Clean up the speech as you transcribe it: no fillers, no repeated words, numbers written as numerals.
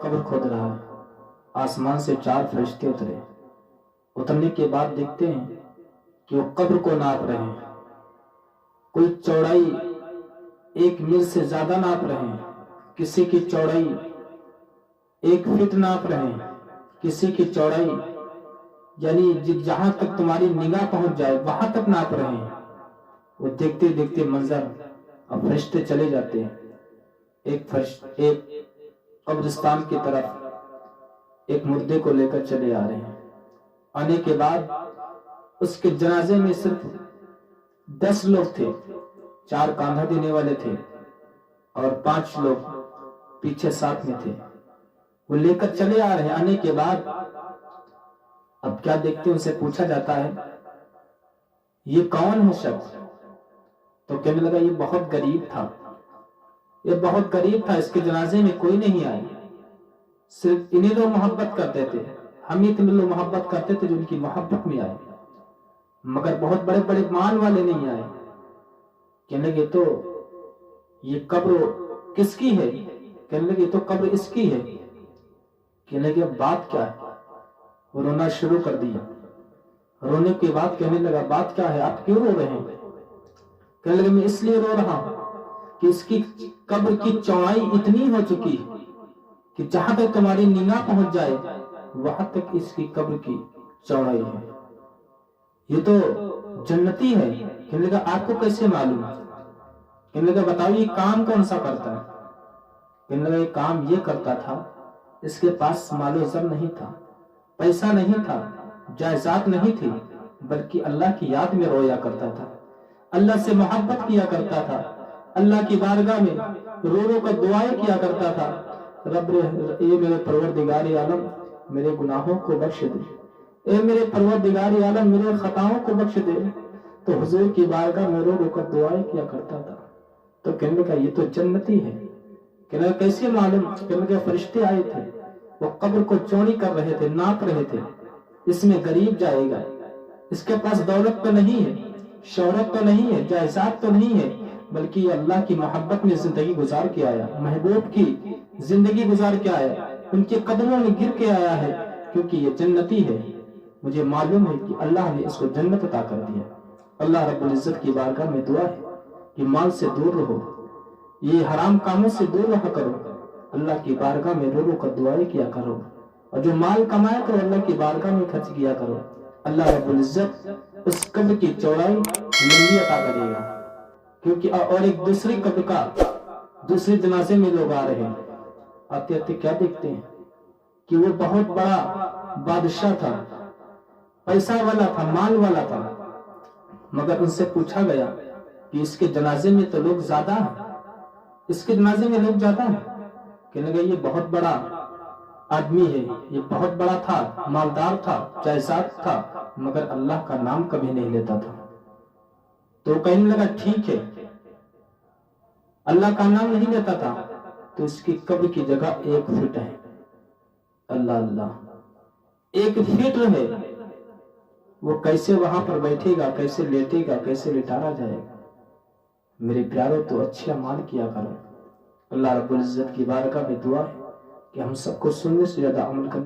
قبر کھود رہا ہے. آسمان سے 4 فرشتے اترے. اترنے کے بعد دیکھتے ہیں کہ وہ قبر کو ناپ رہے ہیں. کوئی چوڑائی 1 میل سے زیادہ ناپ رہے ہیں, کسی کی چوڑائی 1 فٹ ناپ رہے ہیں, کسی کی چوڑائی یعنی جہاں تک تمہاری نگاہ پہنچ جائے وہاں تک ناپ رہے ہیں. وہ دیکھتے دیکھتے منظر, اب فرشتے چلے جاتے ہیں. ایک قبرستان کی طرف ایک مردے کو لے کر چلے آ رہے ہیں. آنے کے بعد اس کے جنازے میں صرف 10 لوگ تھے. 4 کاندھا دینے والے تھے اور 5 لوگ پیچھے ساتھ میں تھے. وہ لے کر چلے آ رہے ہیں. آنے کے بعد اب کیا دیکھتے ہیں, ان سے پوچھا جاتا ہے یہ کون ہے شخص؟ تو کہنے لگا یہ بہت غریب تھا, یہ بہت غریب تھا, اس کے جنازے میں کوئی نہیں آئے. صرف انہیں لوگ محبت کرتے تھے, ہم ہی اتنے لوگ محبت کرتے تھے جو ان کی محبت میں آئے, مگر بہت بڑے بڑے مال والے نہیں آئے. کہنے لگے تو یہ قبر کس کی ہے؟ کہنے لگے تو قبر اس کی ہے. کہنے لگے بات کیا ہے؟ وہ رونا شروع کر دیا. رونے کے بعد کہنے لگا بات کیا ہے, آپ کیوں رو رہے ہیں؟ کہنے لگے میں اس لیے رو رہا ہوں کہ اس کی قبر کی چوڑائی اتنی ہو چکی ہے کہ جہاں تک تمہاری نگاہ پہنچ جائے وہاں تک اس کی قبر کی چوڑائی ہے. یہ تو جنتی ہے. کہنے لگا آپ کو کیسے معلوم؟ کہنے لگا بتاؤ یہ کام کون سا کرتا ہے؟ کہنے لگا یہ کام یہ کرتا تھا, اس کے پاس مال و زر نہیں تھا, پیسہ نہیں تھا, جائیداد نہیں تھی, بلکہ اللہ کی یاد میں رویا کرتا تھا, اللہ سے محبت کیا کرتا تھا, اللہ کی بارگاہ میں رو رو کر دعائیں کیا کرتا تھا. رب اے میرے پروردگار عالم میرے گناہوں کو بخش دے, اے میرے پروردگار عالم میرے خطاؤں کو بخش دے. تو حضور کی بارگاہ میں رو رو کر دعائیں کیا کرتا تھا. تو کہنے لگا یہ تو جنتی ہے. کہنے لگا کیسے معلوم؟ کہنے لگا فرشتے آئے تھے, وہ قبر کو چوڑی کر رہے تھے, ناپ رہے تھے. اس میں غریب جائے گا, اس کے پاس دولت تو نہیں ہے, شہرت تو نہیں ہے, جائیداد تو نہیں ہے, بلکہ یہ اللہ کی محبت میں زندگی گزار کے آیا, محبوب کی زندگی گزار کے آیا, ان کے قدموں میں گر کے آیا ہے, کیونکہ یہ جنتی ہے. مجھے معلوم ہے کہ اللہ نے اس کو جنت عطا کر دیا. اللہ رب العزت کی بارگاہ میں دعا ہے کہ مال سے دور رہو, یہ حرام کاموں سے دور رہا کرو, اللہ کی بارگاہ میں رو رو کر دعائیں کیا کرو, اور جو مال کمایا کرو اللہ کی بارگاہ میں خرچ کیا کرو. اللہ رب العزت اس قبر کی چوڑائی لمبی عطا کرے گا. کیونکہ اور ایک دوسری قبر کا دوسرے جنازے میں لوگ آ رہے ہیں. آتے آتے کیا دیکھتے ہیں کہ وہ بہت بڑا بادشاہ تھا, پیسہ والا تھا, مال والا تھا, مگر ان سے پوچھا گیا کہ اس کے جنازے میں تو لوگ زیادہ ہیں, اس کے جنازے میں لوگ زیادہ ہیں. کہنے لگے یہ بہت بڑا آدمی ہے, یہ بہت بڑا تھا, مالدار تھا, جائیداد تھا, مگر اللہ کا نام کبھی نہیں لیتا تھا. تو کہنے لگا ٹھیک ہے, اللہ کا نام نہیں لیتا تھا تو اس کی قبر کی جگہ 1 فٹ ہے. اللہ اللہ, 1 فٹ ہے. وہ کیسے وہاں پر بیٹھے گا, کیسے لیٹے گا, کیسے لٹایا جائے گا؟ میرے پیاروں تو اچھا عمل کیا کرو. اللہ رب العزت کی بارگاہ میں دعا ہے کہ ہم سب کو سننے سے زیادہ عمل کرنے